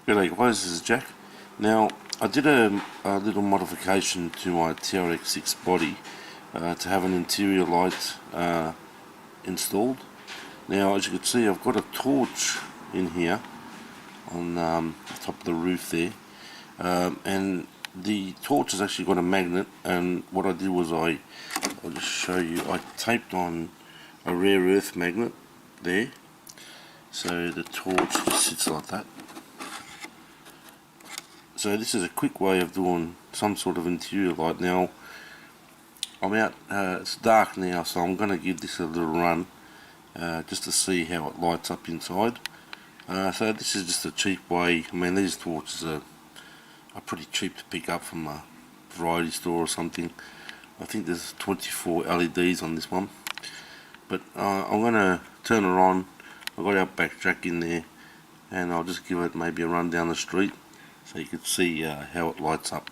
G'day guys, this is Jack. Now, I did a little modification to my TRX6 body to have an interior light installed. Now, as you can see, I've got a torch in here on the top of the roof there, and the torch has actually got a magnet, and what I did was I'll just show you, I taped on a rare earth magnet there, so the torch just sits like that. So this is a quick way of doing some sort of interior light. Now I'm out, it's dark now, so I'm going to give this a little run just to see how it lights up inside. So this is just a cheap way. I mean, these torches are pretty cheap to pick up from a variety store or something. I think there's 24 LEDs on this one, but I'm going to turn it on. I've got our back jack in there, and I'll just give it maybe a run down the street so you can see how it lights up.